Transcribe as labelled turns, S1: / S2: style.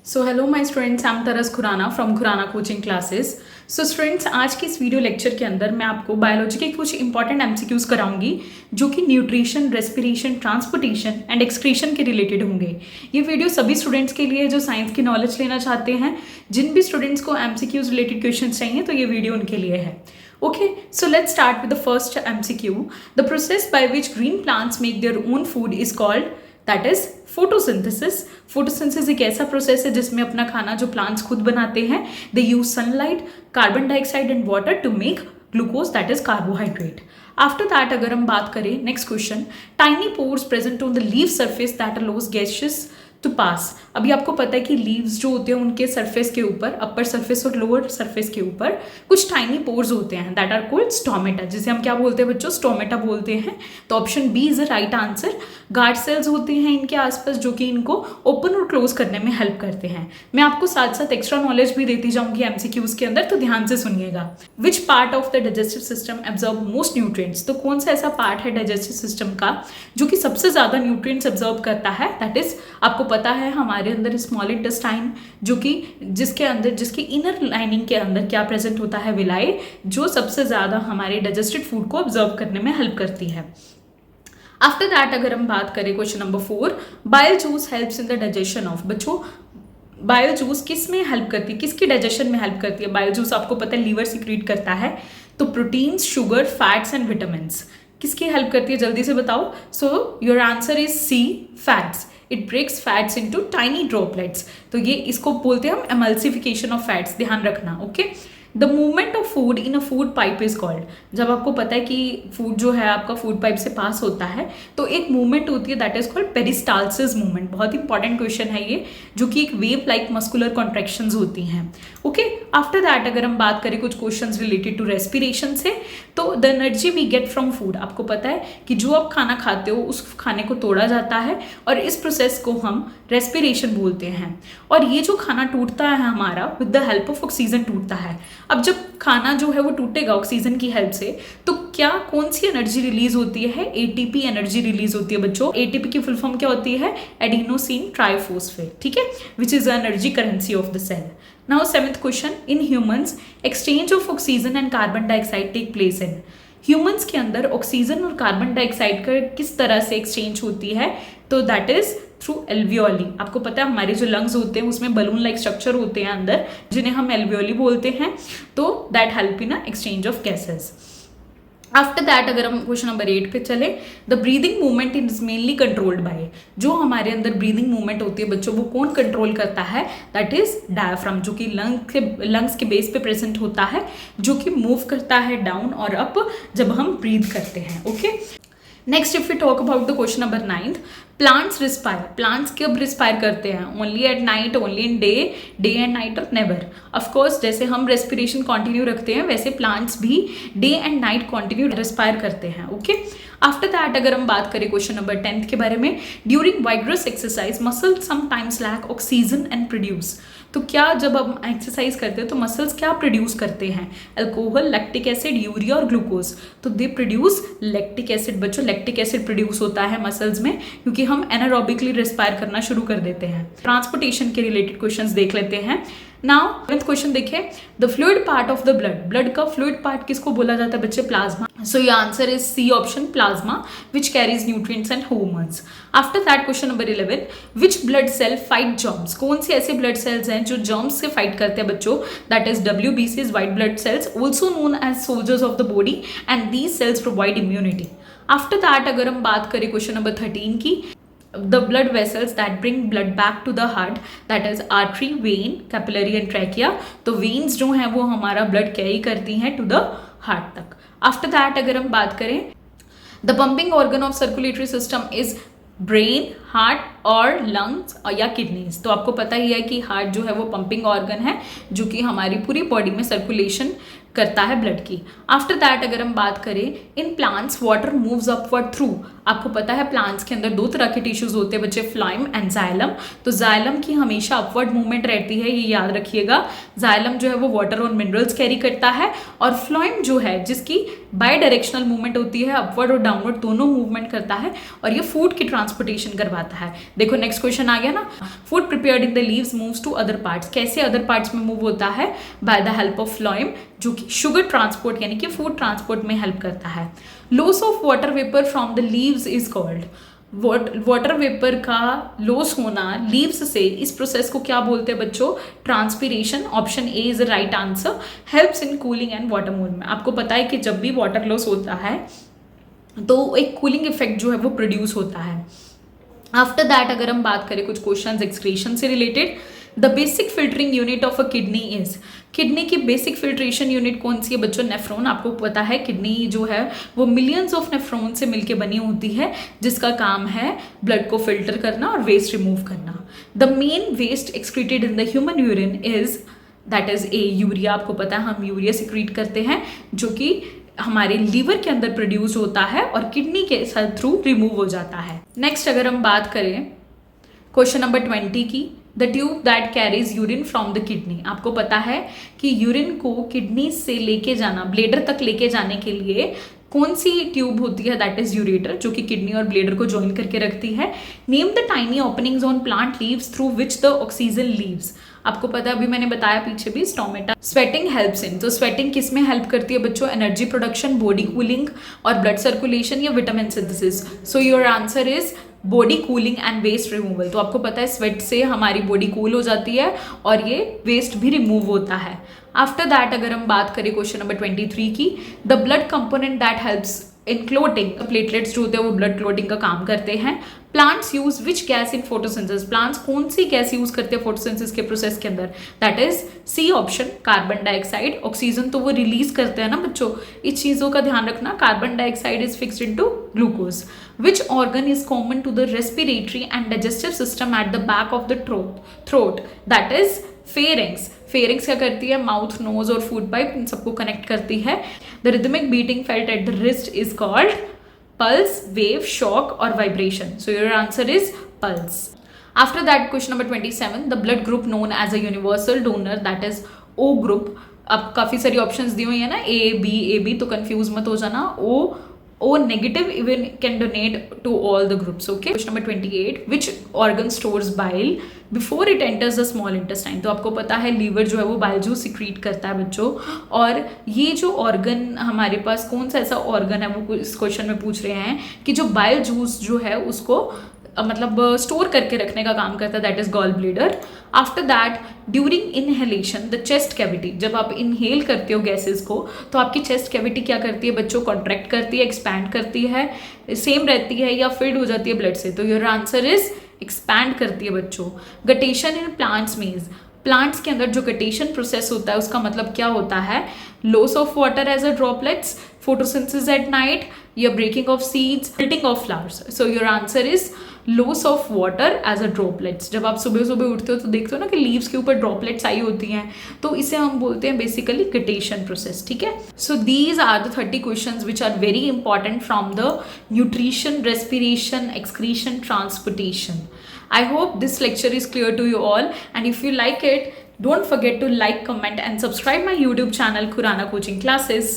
S1: So hello my students, I am Taras Khurana from Khurana coaching classes. So students, आज की इस video lecture के अंदर मैं आपको बायोलॉजी के कुछ इंपॉर्टेंट एमसीक्यूज कराऊंगी जो कि nutrition, respiration, transportation and excretion के रिलेटेड होंगे। ये वीडियो सभी स्टूडेंट्स के लिए जो साइंस की नॉलेज लेना चाहते हैं। जिन भी स्टूडेंट्स को एमसीक्यूज रिलेटेड क्वेश्चन चाहिए तो ये वीडियो उनके लिए है। Okay, so let's start with the first MCQ. The process by which green plants make their own food is called that is photosynthesis. Photosynthesis एक ऐसा प्रोसेस है जिसमें अपना खाना जो प्लांट्स खुद बनाते हैं। They use sunlight, carbon dioxide and water to make glucose that is carbohydrate. After that अगर हम बात करें next question, tiny pores present on the leaf surface that allows gases to pass. अभी आपको पता है कि लीव्स जो होते हैं उनके सरफेस के ऊपर, अपर सरफेस और लोअर सरफेस के ऊपर कुछ टाइनी पोर्स होते हैं दैट आर कॉल्ड स्टोमेटा, जिसे हम क्या बोलते हैं बच्चों? स्टोमेटा बोलते हैं। तो option B is the right answer. Guard cells होते हैं इनके आसपास जो कि इनको ओपन और क्लोज करने में हेल्प करते हैं। मैं आपको साथ साथ एक्स्ट्रा नॉलेज भी देती जाऊंगी एमसीक्यूज के अंदर, तो ध्यान से सुनिएगा। Which part of the digestive system absorb most nutrients? तो कौन सा ऐसा पार्ट है डाइजेस्टिव सिस्टम का जो कि सबसे ज्यादा न्यूट्रिएंट्स एब्जॉर्ब करता है? दैट इज, आपको पता है हमारे अंदर स्मॉल इंटेस्टाइन जो कि जिसके अंदर, जिसकी इनर लाइनिंग के अंदर क्या प्रेजेंट होता है? विलाई, जो सबसे ज्यादा हमारे डाइजेस्टेड फूड को ऑब्जर्व करने में हेल्प करती है। आफ्टर दैट अगर हम बात करें question number 4, bile juice helps in the digestion of. बच्चों, बाइल जूस किस में हेल्प करती है, किसकी डाइजेशन में हेल्प करती है? बाइल जूस आपको पता है लीवर सीक्रेट करता है। तो proteins, sugar, fats and vitamin किसकी हेल्प करती है? जल्दी से बताओ। So your answer is C, fats. It breaks fats into tiny droplets. तो ये इसको बोलते हैं हम एमल्सिफिकेशन ऑफ फैट्स, ध्यान रखना। Okay, the movement of food in a food pipe is called. जब आपको पता है कि फूड जो है आपका फूड पाइप से पास होता है तो एक मूवमेंट होती है that is called peristalsis movement. बहुत इंपॉर्टेंट क्वेश्चन है ये, जो कि एक वेव लाइक मस्कुलर कॉन्ट्रैक्शंस होती हैं। ओके, आफ्टर दैट अगर हम बात करें कुछ क्वेश्चंस रिलेटेड टू रेस्पिरेशन से, तो the energy we get from food. आपको पता है कि जो आप खाना खाते हो उस खाने को तोड़ा जाता है और इस प्रोसेस को हम रेस्पिरेशन बोलते हैं। और ये जो खाना टूटता है हमारा with the help of oxygen टूटता है। अब जब खाना जो है वो टूटेगा ऑक्सीजन की हेल्प से, तो क्या कौन सी एनर्जी रिलीज होती है? एटीपी एनर्जी रिलीज होती है बच्चों। एटीपी की फुल फॉर्म क्या होती है? एडिनोसिन ट्राइफॉस्फेट, ठीक है, which is the energy currency of the cell. Now seventh question, in humans exchange of oxygen and carbon dioxide take place in. Humans के अंदर ऑक्सीजन और कार्बन डाइऑक्साइड का किस तरह से एक्सचेंज होती है? तो दैट इज थ्रू एल्वियोली। आपको पता है हमारे जो लंग्स होते हैं उसमें बलून लाइक स्ट्रक्चर होते हैं अंदर, जिन्हें हम एल्वियोली बोलते हैं। तो that help in exchange of gases. After that अगर हम क्वेश्चन नंबर 8 पे चले, the breathing movement is mainly controlled by. जो हमारे अंदर ब्रीदिंग मूवमेंट होती है बच्चों, वो कौन कंट्रोल करता है? दैट इज डायफ्राम, जो कि लंग्स के बेस पे प्रेजेंट होता है, जो कि मूव करता है डाउन और अप जब हम ब्रीद करते हैं। Okay, next if you talk about the question number 9, plants respire. Plants कब रिस्पायर करते हैं? Only at night, only in day and night और नेवर? ऑफकोर्स जैसे हम रेस्पिरेशन कंटिन्यू रखते हैं वैसे प्लांट्स भी day and night continue respire करते हैं। ओके, आफ्टर दैट अगर हम बात करें क्वेश्चन नंबर 10 के बारे में, during vigorous exercise muscle sometimes lack oxygen and produce. तो क्या जब हम एक्सरसाइज करते हैं तो मसल्स क्या प्रोड्यूस करते हैं? अल्कोहल, लैक्टिक एसिड, यूरिया और ग्लूकोज। तो दे प्रोड्यूस लैक्टिक एसिड। बच्चों, लैक्टिक एसिड प्रोड्यूस होता है मसल्स में क्योंकि हम एनारोबिकली रिस्पायर करना शुरू कर देते हैं। ट्रांसपोर्टेशन के रिलेटेड क्वेश्चंस देख लेते हैं। नाउ क्वेश्चन देखिए, the fluid part of the blood. Blood का फ्लूइड पार्ट किसको बोला जाता है बच्चे? Plasma. So your answer is C option, plasma, which carries nutrients and hormones. After that question number 11, which blood cell fight germs. कौन से ऐसे blood cells हैं जो जर्म्स से फाइट करते हैं बच्चों? That is WBCs, white blood cells, also known as soldiers of the body, and these cells provide immunity. After that अगर हम बात करें क्वेश्चन नंबर 13 की, the blood vessels that bring blood back to the heart, that is artery, vein, capillary and trachea। तो veins जो हैं वो हमारा blood carry करती हैं to the heart तक। After that अगर हम बात करें, the pumping organ of circulatory system is brain, heart और लंग्स या किडनीज। तो आपको पता ही है कि हार्ट जो है वो पंपिंग ऑर्गन है जो कि हमारी पूरी बॉडी में सर्कुलेशन करता है ब्लड की। आफ्टर दैट अगर हम बात करें, in plants water moves upward through. आपको पता है प्लांट्स के अंदर दो तरह के टिश्यूज होते हैं बच्चे, फ्लाइम एंड जाइलम। तो जाइलम की हमेशा अपवर्ड मूवमेंट रहती है, ये याद रखिएगा। जाइलम जो है वो वाटर और मिनरल्स कैरी करता है, और फ्लाइम जो है जिसकी बाई डायरेक्शनल मूवमेंट होती है, अपवर्ड और डाउनवर्ड दोनों मूवमेंट करता है, और ये फूड की ट्रांसपोर्टेशन करवाता करवाता है। देखो नेक्स्ट क्वेश्चन आ गया ना, food prepared in the leaves moves to other parts, कैसे अदर पार्ट्स में मूव होता है? By the help of phloem, जो कि शुगर ट्रांसपोर्ट यानी कि फूड ट्रांसपोर्ट में हेल्प करता है। Loss of water vapour from the leaves is called, water vapour का लॉस होना लीव्स से, इस प्रोसेस को क्या बोलते हैं बच्चों? Transpiration. Option A is the right answer. Helps in cooling and water movement. आपको पता है कि जब भी वाटर लॉस होता है तो एक कूलिंग इफेक्ट जो है वो प्रोड्यूस होता है। आफ्टर दैट अगर हम बात करें कुछ क्वेश्चंस एक्सक्रीशन से related, the basic filtering unit of a kidney is, kidney की बेसिक फिल्ट्रेशन यूनिट कौन सी है बच्चों? नेफ्रॉन। आपको पता है किडनी जो है वो मिलियंस ऑफ नेफ्रॉन से मिलकर बनी होती है, जिसका काम है ब्लड को फिल्टर करना और वेस्ट रिमूव करना। The main waste excreted in the human urine is, that is a urea. आपको पता है हम यूरिया सिक्रीट करते हैं, जो कि हमारे लीवर के अंदर प्रोड्यूस होता है और किडनी के थ्रू रिमूव हो जाता है। नेक्स्ट अगर हम बात करें क्वेश्चन नंबर 20 की, the tube that carries urine from the kidney. आपको पता है कि यूरिन को किडनी से लेके जाना, ब्लेडर तक लेके जाने के लिए कौन सी ट्यूब होती है? दैट इज यूरेटर, जो कि किडनी और ब्लेडर को ज्वाइन करके रखती है। Name the tiny openings on plant leaves through which the oxygen leaves. आपको पता है, अभी मैंने बताया पीछे भी, स्टोमेटा। स्वेटिंग हेल्प्स इन, तो स्वेटिंग किस में हेल्प करती है बच्चों? एनर्जी प्रोडक्शन, बॉडी कूलिंग और ब्लड सर्कुलेशन या vitamin synthesis. So your answer is body cooling and waste removal. तो आपको पता है स्वेट से हमारी बॉडी कूल हो जाती है और ये वेस्ट भी रिमूव होता है। आफ्टर दैट अगर हम बात करें क्वेश्चन नंबर 23 की, the blood component that helps in clotting, platelets जो होते हैं वो ब्लड क्लोटिंग का काम करते हैं। Plants use which gas in photosynthesis, plants कौन सी गैस यूज करते हैं फोटोसिंथेसिस के प्रोसेस के अंदर? That is C option, carbon dioxide. Oxygen तो वो रिलीज करते हैं ना बच्चों, इस चीजों का ध्यान रखना। Carbon dioxide is fixed into glucose. Which organ is common to the respiratory and digestive system at the back of the throat? That is pharynx. Pharynx क्या करती है? माउथ, नोज और फूड पाइप, इन सबको कनेक्ट करती है। The rhythmic beating felt at the wrist is called pulse, wave, shock और vibration. So your answer is pulse. After that question number 27, the blood group known as a universal donor, that is O group. अब काफी सारी options दी हुई है ना, A B, तो confuse मत हो जाना। O negative even can donate to all the groups. Okay. Question number 28. Which organ stores bile before it enters the small intestine? तो आपको पता है लीवर जो है वो बाइल जूस सिक्रीट करता है बच्चों, और ये जो ऑर्गन हमारे पास कौन सा ऐसा ऑर्गन है, वो इस क्वेश्चन में पूछ रहे हैं कि जो बाइल जूस जो है उसको मतलब स्टोर करके रखने का काम करता है, that is gall bladder. After that during inhalation the chest cavity, जब आप इनहेल करते हो गैसेस को तो आपकी चेस्ट कैविटी क्या करती है बच्चों? कॉन्ट्रैक्ट करती है, एक्सपैंड करती है, सेम रहती है या फिल्ड हो जाती है ब्लड से? तो योर आंसर इज एक्सपैंड करती है बच्चों। Guttation in plants means, plants के अंदर जो गटेशन प्रोसेस होता है उसका मतलब क्या होता है? Loss of water as a droplets, photosynthesis at night, या breaking of seeds, wilting of flowers. So your answer is loss of water as a droplets. जब आप सुबह सुबह उठते हो तो देखते हो ना कि लीव्स के ऊपर ड्रॉपलेट्स आई होती हैं, तो इसे हम बोलते हैं बेसिकली गटेशन प्रोसेस। ठीक है, so these are the 30 questions which are very important from the nutrition, respiration, excretion, transportation. I hope this lecture is clear to you all, and if you like it, don't forget to like, comment and subscribe my YouTube channel Khurana Coaching Classes.